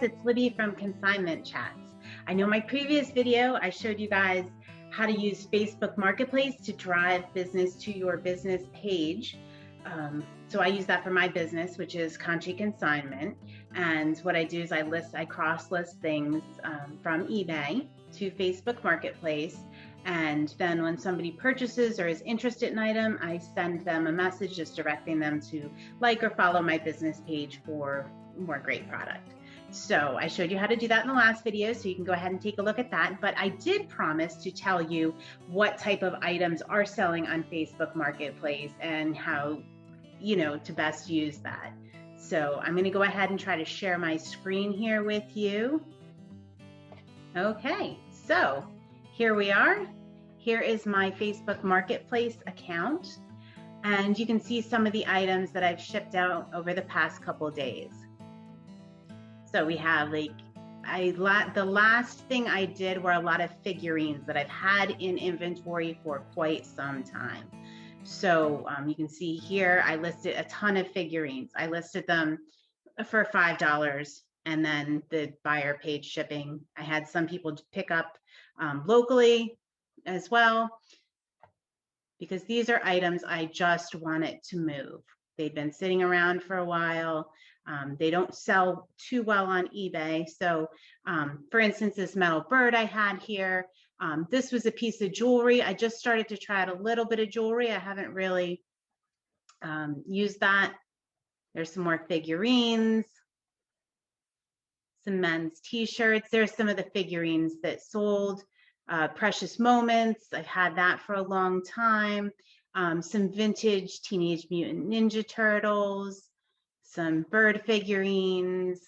it's Libby from Consignment Chats. I know my previous video, I showed you guys how to use Facebook Marketplace to drive business to your business page. So I use that for my business, which is Conchi Consignment. And what I do is I cross-list things from eBay to Facebook Marketplace. And then when somebody purchases or is interested in an item, I send them a message just directing them to like or follow my business page for more great product. So I showed you how to do that in the last video, so you can go ahead and take a look at that. But I did promise to tell you what type of items are selling on Facebook Marketplace and how, to best use that. So I'm going to go ahead and try to share my screen here with you. Okay, so here we are. Here is my Facebook Marketplace account, and you can see some of the items that I've shipped out over the past couple days. So we have the last thing I did were a lot of figurines that I've had in inventory for quite some time. So you can see here, I listed a ton of figurines. I listed them for $5 and then the buyer paid shipping. I had some people pick up locally as well, because these are items I just wanted to move. They've been sitting around for a while. They don't sell too well on eBay. So for instance, this metal bird I had here, this was a piece of jewelry. I just started to try out a little bit of jewelry. I haven't really used that. There's some more figurines, some men's t-shirts. There's some of the figurines that sold. Precious Moments, I've had that for a long time. Some vintage Teenage Mutant Ninja Turtles, some bird figurines.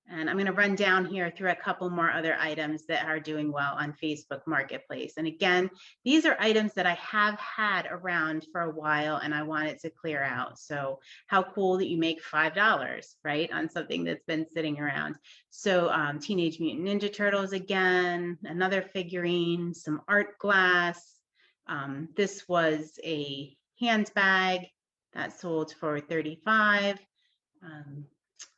And I'm going to run down here through a couple more other items that are doing well on Facebook Marketplace. And again, these are items that I have had around for a while and I wanted to clear out. So how cool that you make $5, right, on something that's been sitting around. So Teenage Mutant Ninja Turtles again, another figurine, some art glass. This was a handbag that sold for $35.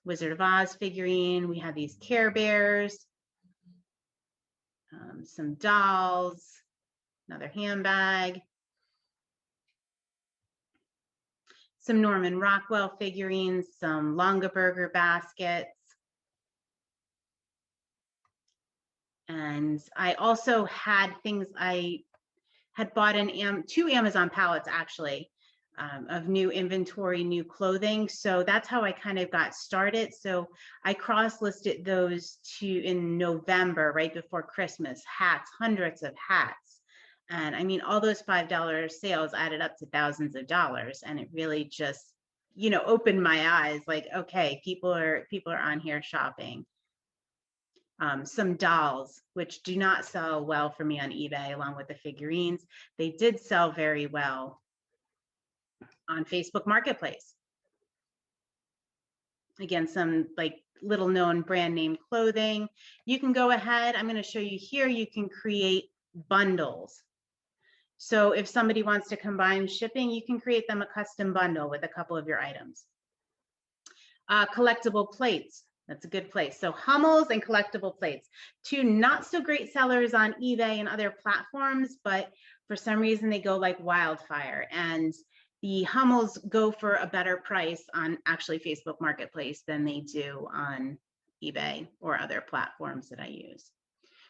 Wizard of Oz figurine. We have these Care Bears, some dolls, another handbag, some Norman Rockwell figurines, some Longaberger baskets. And I also had things I had bought in two Amazon pallets actually. Of new inventory, new clothing. So that's how I kind of got started. So I cross-listed those in November, right before Christmas, hats, hundreds of hats. And I mean, all those $5 sales added up to thousands of dollars. And it really just, opened my eyes like, okay, people are on here shopping. Some dolls, which do not sell well for me on eBay, along with the figurines. They did sell very well on Facebook Marketplace. Again, some like little known brand name clothing. You can go ahead, I'm going to show you here, you can create bundles. So if somebody wants to combine shipping, you can create them a custom bundle with a couple of your items. Collectible plates, that's a good place. So Hummels and collectible plates, two not so great sellers on eBay and other platforms, but for some reason they go like wildfire. And the Hummels go for a better price on actually Facebook Marketplace than they do on eBay or other platforms that I use.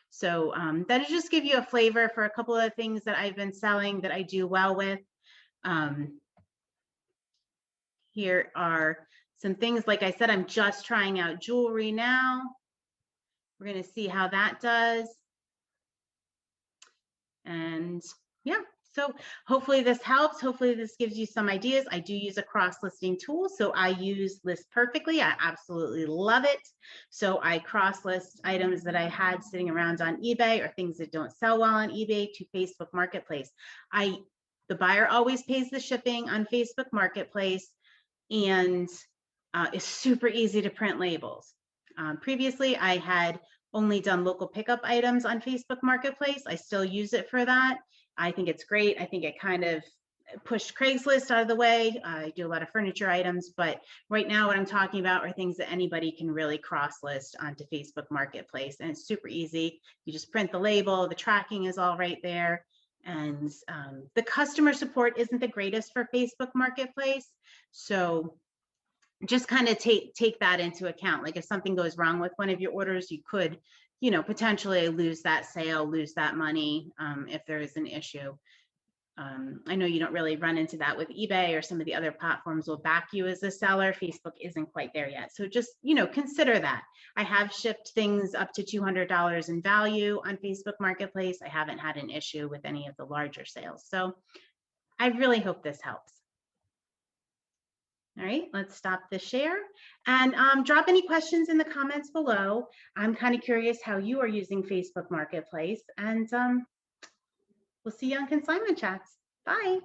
So that'll just give you a flavor for a couple of things that I've been selling that I do well with. Here are some things, like I said, I'm just trying out jewelry now. We're going to see how that does. And yeah. So hopefully this helps. Hopefully this gives you some ideas. I do use a cross-listing tool, so I use List Perfectly. I absolutely love it. So I cross-list items that I had sitting around on eBay or things that don't sell well on eBay to Facebook Marketplace. The buyer always pays the shipping on Facebook Marketplace, and it's super easy to print labels. Previously, I had only done local pickup items on Facebook Marketplace. I still use it for that. I think it's great. I think it kind of pushed Craigslist out of the way. I do a lot of furniture items, but right now what I'm talking about are things that anybody can really cross list onto Facebook Marketplace. And it's super easy. You just print the label, the tracking is all right there. And the customer support isn't the greatest for Facebook Marketplace. So just kind of take that into account. Like if something goes wrong with one of your orders, you could, potentially lose that sale, lose that money if there is an issue. I know you don't really run into that with eBay, or some of the other platforms will back you as a seller. Facebook isn't quite there yet. So just, consider that. I have shipped things up to $200 in value on Facebook Marketplace. I haven't had an issue with any of the larger sales. So I really hope this helps. All right, let's stop the share and drop any questions in the comments below. I'm kind of curious how you are using Facebook Marketplace, and we'll see you on consignment chats. Bye.